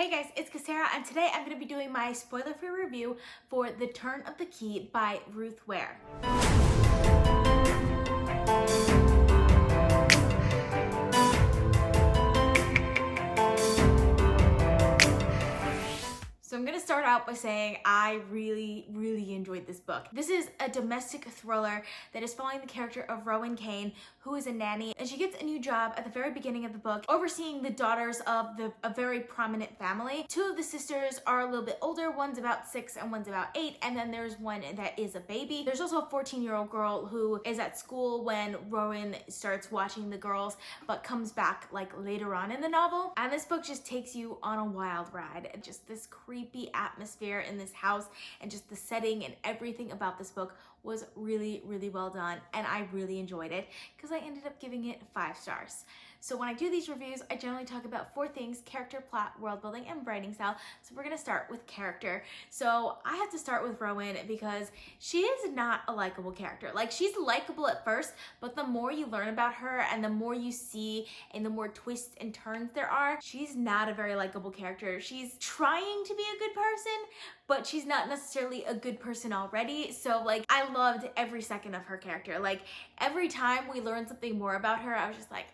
Hey guys, it's Kesara, and today I'm going to be doing my spoiler-free review for The Turn of the Key by Ruth Ware. So I'm gonna start out by saying I really enjoyed this book. This is a domestic thriller that is following the character of Rowan Kane, who is a nanny, and she gets a new job at the very beginning of the book, overseeing the daughters of a very prominent family. Two of the sisters are a little bit older, one's about 6 and one's about 8, and then there's one that is a baby. There's also a 14-year-old girl who is at school when Rowan starts watching the girls, but comes back like later on in the novel. And this book just takes you on a wild ride. Just this creepy atmosphere in this house, and just the setting and everything about this book was really well done, and I really enjoyed it because I ended up giving it 5 stars. So when I do these reviews, I generally talk about 4 things: character, plot, world building, and writing style. So we're gonna start with character. So I have to start with Rowan because she is not a likable character. Like, she's likable at first, but the more you learn about her and the more you see and the more twists and turns there are, she's not a very likable character. She's trying to be a good person, but she's not necessarily a good person already. So like, I loved every second of her character. Like, every time we learned something more about her, I was just like,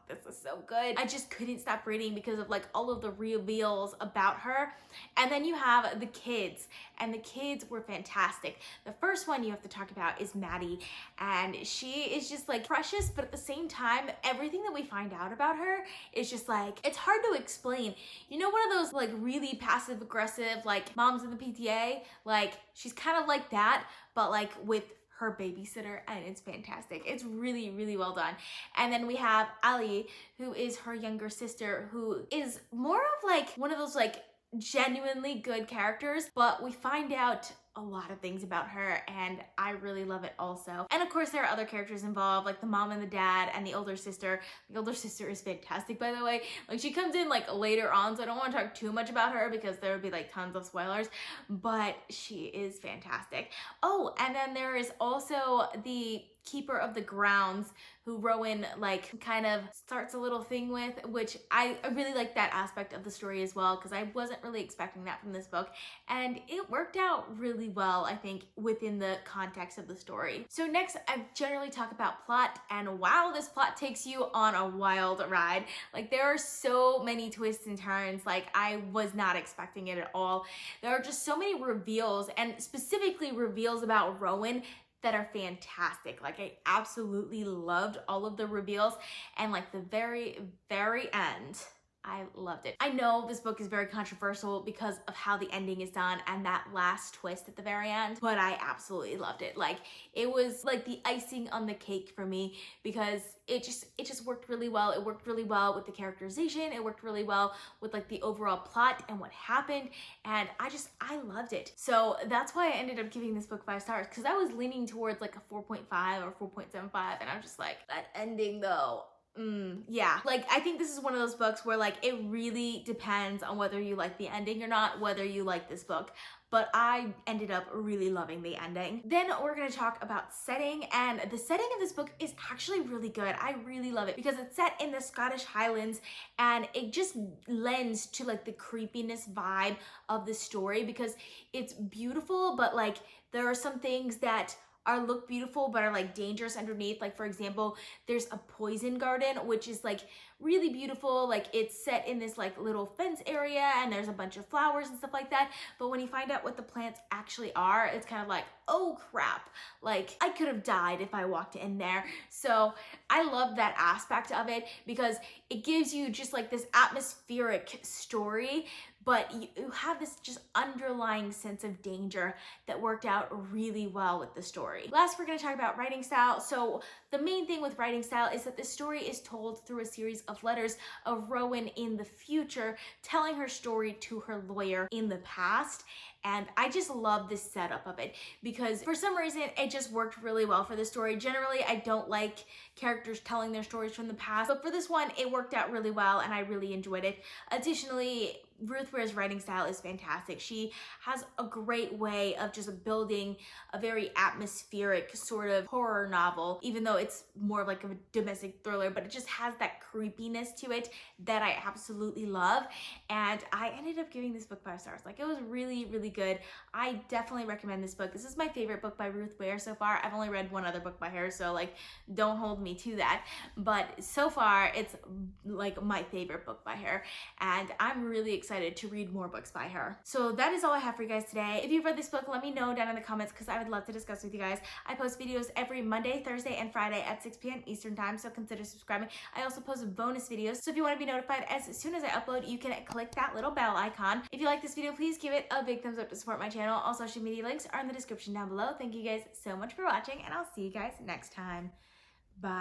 this is so good. I just couldn't stop reading because of like all of the reveals about her. And then you have the kids, and the kids were fantastic. The first one you have to talk about is Maddie, and she is just like precious, but at the same time, everything that we find out about her is just like, it's hard to explain. You know, one of those like really passive aggressive like moms in the PTA, like she's kind of like that, but like with her babysitter, and it's fantastic. It's really well done. And then we have Ali, who is her younger sister, who is more of like one of those like genuinely good characters, but we find out a lot of things about her, and I really love it also. And of course there are other characters involved, like the mom and the dad and the older sister. The older sister is fantastic, by the way. Like, she comes in like later on, so I don't want to talk too much about her because there would be like tons of spoilers, but she is fantastic. Oh, and then there is also the keeper of the grounds, who Rowan like kind of starts a little thing with, which I really like that aspect of the story as well, because I wasn't really expecting that from this book, and it worked out really well, I think, within the context of the story. So next, I generally talk about plot, and wow, this plot takes you on a wild ride. Like, there are so many twists and turns, like I was not expecting it at all. There are just so many reveals, and specifically reveals about Rowan, that are fantastic. Like, I absolutely loved all of the reveals, and like the very end, I loved it. I know this book is very controversial because of how the ending is done and that last twist at the very end, but I absolutely loved it. Like, it was like the icing on the cake for me because it just worked really well. It worked really well with the characterization. It worked really well with like the overall plot and what happened, and I loved it. So that's why I ended up giving this book 5 stars, because I was leaning towards like a 4.5 or 4.75, and I was just like, that ending though. Yeah, like I think this is one of those books where like it really depends on whether you like the ending or not, whether you like this book, but I ended up really loving the ending. Then we're gonna talk about setting, and the setting of this book is actually really good. I really love it because it's set in the Scottish Highlands, and it just lends to like the creepiness vibe of the story because it's beautiful, but like there are some things that look beautiful but are like dangerous underneath. Like, for example, there's a poison garden, which is like really beautiful. Like, it's set in this like little fence area, and there's a bunch of flowers and stuff like that, but when you find out what the plants actually are, it's kind of like, oh crap, like I could have died if I walked in there. So I love that aspect of it because it gives you just like this atmospheric story, but you have this just underlying sense of danger that worked out really well with the story. Last, we're gonna talk about writing style. So the main thing with writing style is that the story is told through a series of letters of Rowan in the future telling her story to her lawyer in the past. And I just love this setup of it because for some reason it just worked really well for the story. Generally, I don't like characters telling their stories from the past, but for this one, it worked out really well and I really enjoyed it. Additionally, Ruth Ware's writing style is fantastic. She has a great way of just building a very atmospheric sort of horror novel, even though it's more of like a domestic thriller, but it just has that creepiness to it that I absolutely love. And I ended up giving this book 5 stars. Like, it was really, really good. I definitely recommend this book. This is my favorite book by Ruth Ware so far. I've only read one other book by her, so like, don't hold me to that. But so far, it's like my favorite book by her, and I'm really excited to read more books by her. So that is all I have for you guys today. If you've read this book, let me know down in the comments because I would love to discuss with you guys. I post videos every Monday, Thursday, and Friday at 6 p.m. Eastern time, so consider subscribing. I also post bonus videos, so if you want to be notified as soon as I upload, you can click that little bell icon. If you like this video, please give it a big thumbs up to support my channel. All social media links are in the description down below. Thank you guys so much for watching, and I'll see you guys next time. Bye.